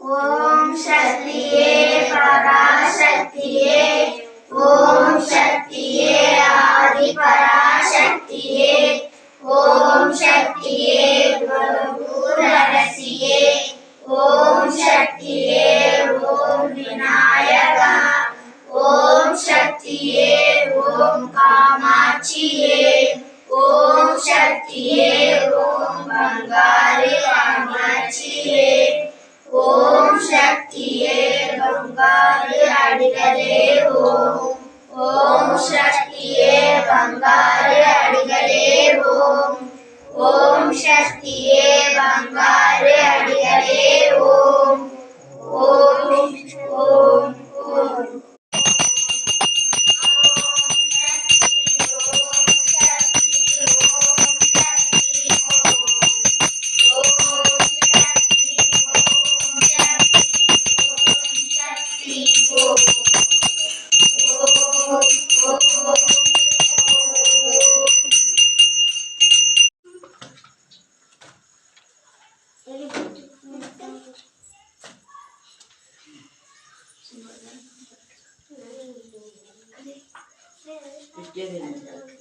ஓம் சக்தியே பராசக்தியே ஓம் சக்தியே ஆதி பராசக்தியே ஓம் சக்தியே குருரசியே ஓம் சக்தியே ஓம் விநாயகா ஓம் சக்தியே ஓம் காமாட்சியே ஓம் சக்தியே ஓம் பங்காரி காமாட்சியே ஓம் சக்தியே பங்காரு அடிகளே ஓம் ஓம் சக்தியே பங்காரு அடிகளே ஓம் ஓம் சக்தியே பங்காரு அடிகளே ஓம் ஓம் ஓம் ஓம் Get in.